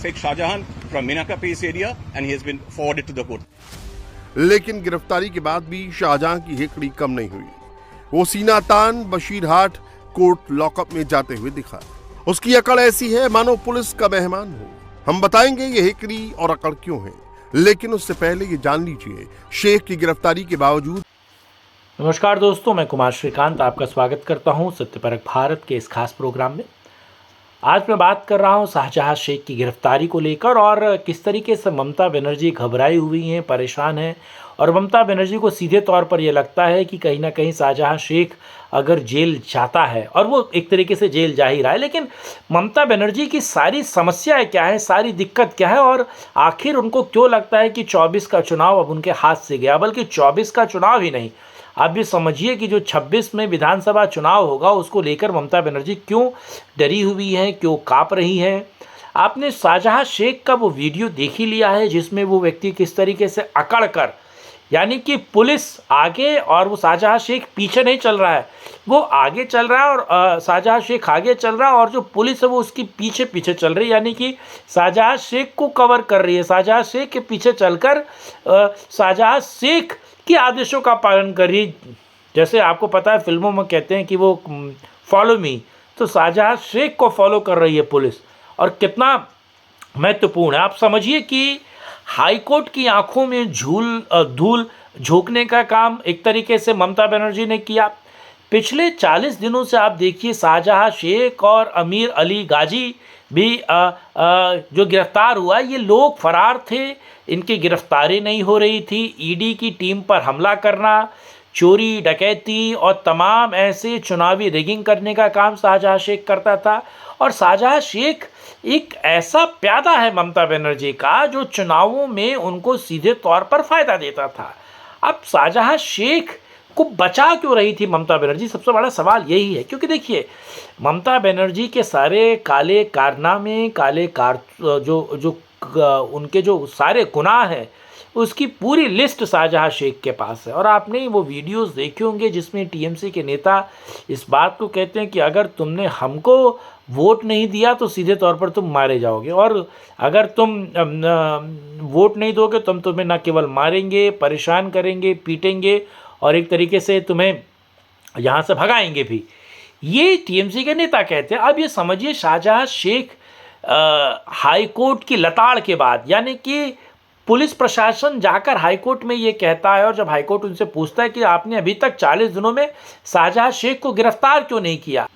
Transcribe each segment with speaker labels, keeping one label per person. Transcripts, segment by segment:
Speaker 1: Sheikh Shahjahan from Minaka Pace area and he has been forwarded to the court.
Speaker 2: लेकिन गिरफ्तारी के बाद भी शाहजहां की हेकड़ी कम नहीं हुई। वो सीना तान बशीरहाट कोर्ट लॉकअप में जाते हुए दिखा। उसकी अकड़ ऐसी है मानो पुलिस का मेहमान हो। हम बताएंगे ये हेकड़ी और अकड़ क्यों है, लेकिन उससे पहले ये जान लीजिए शेख की गिरफ्तारी के बावजूद।
Speaker 3: नमस्कार दोस्तों, मैं कुमार श्रीकांत आपका स्वागत करता हूं सत्यपरक भारत के इस खास प्रोग्राम में। आज मैं बात कर रहा हूं शाहजहां शेख की गिरफ्तारी को लेकर और किस तरीके से ममता बनर्जी घबराई हुई हैं, परेशान हैं और ममता बनर्जी को सीधे तौर पर यह लगता है कि कहीं ना कहीं शाहजहां शेख अगर जेल जाता है, और वो एक तरीके से जेल जा ही रहा है, लेकिन ममता बनर्जी की सारी समस्याएं क्या है, सारी दिक्कत क्या है और आखिर उनको क्यों लगता है कि 24 का चुनाव अब उनके हाथ से गया। बल्कि 24 का चुनाव ही नहीं, आप भी समझिए कि जो 26 में विधानसभा चुनाव होगा उसको लेकर ममता बनर्जी क्यों डरी हुई हैं, क्यों काँप रही हैं। आपने शाहजहां शेख का वो वीडियो देख ही लिया है जिसमें वो व्यक्ति किस तरीके से अकड़ कर, यानी कि पुलिस आगे और वो शाहजहां शेख पीछे नहीं चल रहा है, वो आगे चल रहा है और शाहजहां शेख आगे चल रहा है और जो पुलिस है वो उसकी पीछे पीछे चल रही है, यानी कि शाहजहां शेख को कवर कर रही है। शाहजहां शेख के पीछे चलकर शाहजहां शेख के आदेशों का पालन कर रही। जैसे आपको पता है फिल्मों में कहते हैं कि वो फॉलो मी, तो शाहजहां शेख को फॉलो कर रही है पुलिस। और कितना महत्वपूर्ण है, आप समझिए कि हाईकोर्ट की आंखों में धूल झोंकने का काम एक तरीके से ममता बनर्जी ने किया। पिछले 40 दिनों से आप देखिए शाहजहां शेख और अमीर अली गाजी भी जो गिरफ्तार हुआ, ये लोग फरार थे, इनकी गिरफ्तारी नहीं हो रही थी। ईडी की टीम पर हमला करना, चोरी डकैती और तमाम ऐसे चुनावी रिगिंग करने का काम शाहजहां शेख करता था। और शाहजहां शेख एक ऐसा प्यादा है ममता बनर्जी का जो चुनावों में उनको सीधे तौर पर फ़ायदा देता था। अब शाहजहां शेख को बचा क्यों रही थी ममता बनर्जी, सबसे बड़ा सवाल यही है। क्योंकि देखिए ममता बनर्जी के सारे काले कारनामे, उनके जो सारे गुनाह हैं उसकी पूरी लिस्ट शाहजहां शेख के पास है। और आपने वो वीडियोस देखे होंगे जिसमें टीएमसी के नेता इस बात को कहते हैं कि अगर तुमने हमको वोट नहीं दिया तो सीधे तौर पर तुम मारे जाओगे, और अगर तुम वोट नहीं दोगे तो हम तुम्हें न केवल मारेंगे, परेशान करेंगे, पीटेंगे और एक तरीके से तुम्हें यहाँ से भगाएंगे भी। ये टीएमसी के नेता कहते हैं। अब ये समझिए शाहजहां शेख हाई कोर्ट की लताड़ के बाद, यानी कि पुलिस प्रशासन जाकर हाईकोर्ट में ये कहता है और जब हाईकोर्ट उनसे पूछता है कि आपने अभी तक 40 दिनों में शाहजहां शेख को गिरफ्तार क्यों नहीं किया,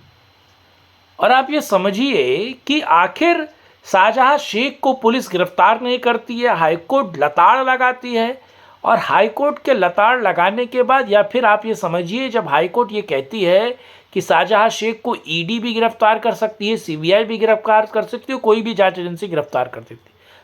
Speaker 3: और आप ये समझिए कि आखिर शाहजहां शेख को पुलिस गिरफ्तार नहीं करती है, हाईकोर्ट लताड़ लगाती है। और हाईकोर्ट के लताड़ लगाने के बाद, या फिर आप ये समझिए जब हाईकोर्ट ये कहती है कि शाहजहां शेख को ईडी भी गिरफ्तार कर सकती है, सीबीआई भी गिरफ्तार कर सकती है, कोई भी जांच एजेंसी गिरफ्तार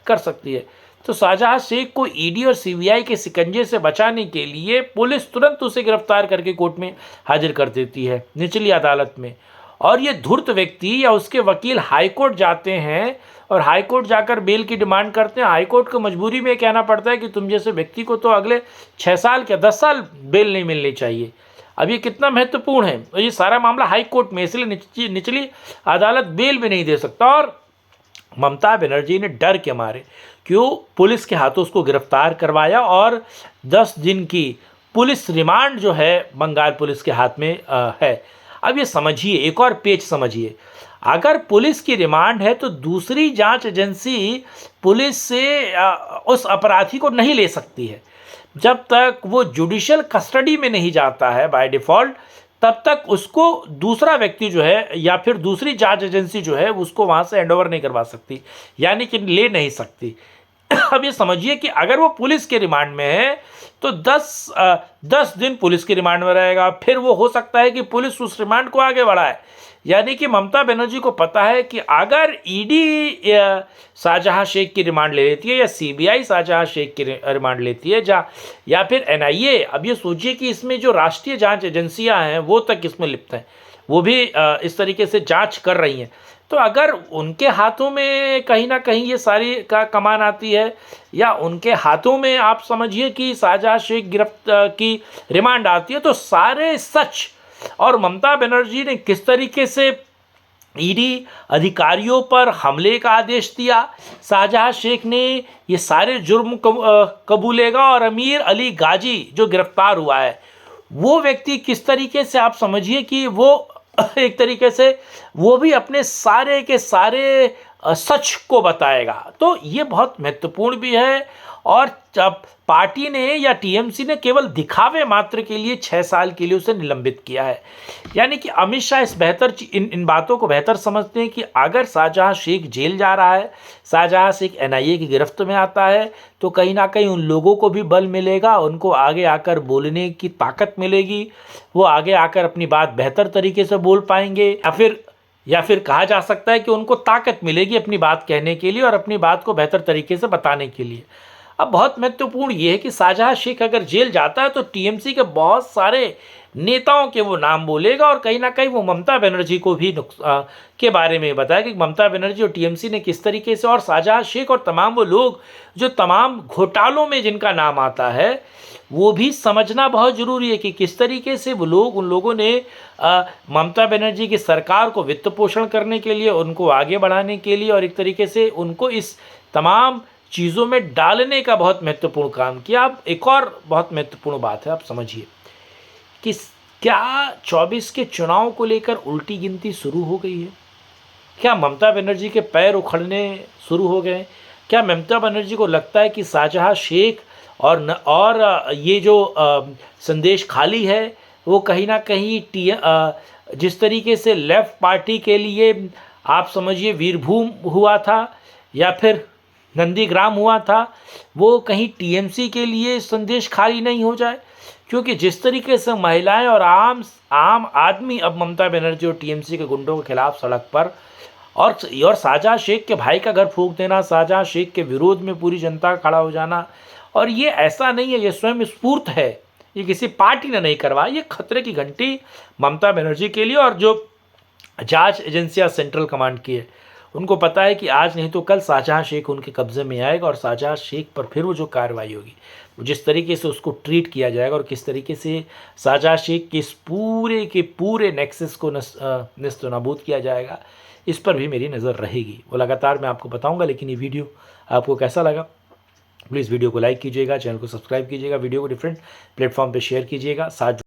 Speaker 3: कर सकती है, तो शाहजहां शेख को ईडी और सीबीआई के शिकंजे से बचाने के लिए पुलिस तुरंत उसे गिरफ्तार करके कोर्ट में हाजिर कर देती है, निचली अदालत में। और ये धूर्त व्यक्ति या उसके वकील हाईकोर्ट जाते हैं और हाईकोर्ट जाकर बेल की डिमांड करते हैं। हाईकोर्ट को मजबूरी में कहना पड़ता है कि तुम जैसे व्यक्ति को तो अगले 6 साल के 10 साल बेल नहीं मिलनी चाहिए। अब ये कितना महत्वपूर्ण है, और ये सारा मामला हाईकोर्ट में, इसलिए निचली अदालत बेल भी नहीं दे सकता। और ममता बनर्जी ने डर के मारे क्यों पुलिस के हाथों उसको गिरफ्तार करवाया और 10 दिन की पुलिस रिमांड जो है बंगाल पुलिस के हाथ में है। अब ये समझिए, एक और पेच समझिए, अगर पुलिस की रिमांड है तो दूसरी जांच एजेंसी पुलिस से उस अपराधी को नहीं ले सकती है। जब तक वो जुडिशियल कस्टडी में नहीं जाता है बाय डिफ़ॉल्ट, तब तक उसको दूसरा व्यक्ति जो है या फिर दूसरी जांच एजेंसी जो है उसको वहाँ से हैंडओवर नहीं करवा सकती, यानी कि ले नहीं सकती। अब ये समझिए कि अगर वो पुलिस के रिमांड में है तो 10 दिन पुलिस की रिमांड में रहेगा, फिर वो हो सकता है कि पुलिस उस रिमांड को आगे बढ़ाए। यानी कि ममता बनर्जी को पता है कि अगर ईडी शाहजहां शेख की रिमांड ले लेती है या सीबीआई शाहजहां शेख की रिमांड लेती है या फिर एनआईए, अब ये सोचिए कि इसमें जो राष्ट्रीय जांच एजेंसियां हैं वो तक इसमें लिप्त हैं, वो भी इस तरीके से जांच कर रही हैं। तो अगर उनके हाथों में कहीं ना कहीं ये सारी का कमान आती है या उनके हाथों में आप समझिए कि शाहजहां शेख की रिमांड आती है, तो सारे सच और ममता बनर्जी ने किस तरीके से ईडी अधिकारियों पर हमले का आदेश दिया। शाहजहां शेख ने ये सारे जुर्म कबूलेगा और अमीर अली गाजी जो गिरफ्तार हुआ है वो व्यक्ति किस तरीके से, आप समझिए कि वो एक तरीके से वो भी अपने सारे के सारे सच को बताएगा। तो ये बहुत महत्वपूर्ण भी है। और जब पार्टी ने या टीएमसी ने केवल दिखावे मात्र के लिए 6 साल के लिए उसे निलंबित किया है। यानी कि अमित शाह इन बातों को बेहतर समझते हैं कि अगर शाहजहां शेख जेल जा रहा है, शाहजहां शेख एनआईए की गिरफ्त में आता है, तो कहीं ना कहीं उन लोगों को भी बल मिलेगा, उनको आगे आकर बोलने की ताकत मिलेगी, वो आगे आकर अपनी बात बेहतर तरीके से बोल पाएंगे, या फिर कहा जा सकता है कि उनको ताकत मिलेगी अपनी बात कहने के लिए और अपनी बात को बेहतर तरीके से बताने के लिए। अब बहुत महत्वपूर्ण ये है कि शाहजहां शेख अगर जेल जाता है तो टीएमसी के बहुत सारे नेताओं के वो नाम बोलेगा और कहीं ना कहीं वो ममता बनर्जी को भी के बारे में बताया कि ममता बनर्जी और टीएमसी ने किस तरीके से, और शाहजहां शेख और तमाम वो लोग जो तमाम घोटालों में जिनका नाम आता है वो भी समझना बहुत ज़रूरी है कि किस तरीके से वो लोग, उन लोगों ने ममता बनर्जी की सरकार को वित्त पोषण करने के लिए, उनको आगे बढ़ाने के लिए और एक तरीके से उनको इस तमाम चीज़ों में डालने का बहुत महत्वपूर्ण काम किया। अब एक और बहुत महत्वपूर्ण बात है, आप समझिए कि क्या 24 के चुनाव को लेकर उल्टी गिनती शुरू हो गई है? क्या ममता बनर्जी के पैर उखड़ने शुरू हो गए? क्या ममता बनर्जी को लगता है कि शाहजहां शेख और ये जो संदेश खाली है वो कहीं ना कहीं जिस तरीके से लेफ्ट पार्टी के लिए आप समझिए वीरभूम हुआ था या फिर नंदीग्राम हुआ था, वो कहीं टीएमसी के लिए संदेश खाली नहीं हो जाए? क्योंकि जिस तरीके से महिलाएं और आम आदमी अब ममता बनर्जी और टीएमसी के गुंडों के खिलाफ सड़क पर, और शाहजहां शेख के भाई का घर फूंक देना, शाहजहां शेख के विरोध में पूरी जनता का खड़ा हो जाना, और ये ऐसा नहीं है, ये स्वयं स्फूर्त है, ये किसी पार्टी ने नहीं करवाया, ये खतरे की घंटी ममता बनर्जी के लिए और जो जांच एजेंसियां सेंट्रल कमांड की है उनको पता है कि आज नहीं तो कल शाहजहां शेख उनके कब्जे में आएगा और शाहजहां शेख पर फिर वो जो कार्रवाई होगी, जिस तरीके से उसको ट्रीट किया जाएगा और किस तरीके से शाहजहां शेख के इस पूरे के पूरे नेक्सस को निस्त नाबूद किया जाएगा, इस पर भी मेरी नज़र रहेगी। वो लगातार मैं आपको बताऊंगा। लेकिन ये वीडियो आपको कैसा लगा, प्लीज़ वीडियो को लाइक कीजिएगा, चैनल को सब्सक्राइब कीजिएगा, वीडियो को डिफरेंट प्लेटफॉर्म पर शेयर कीजिएगा, साथ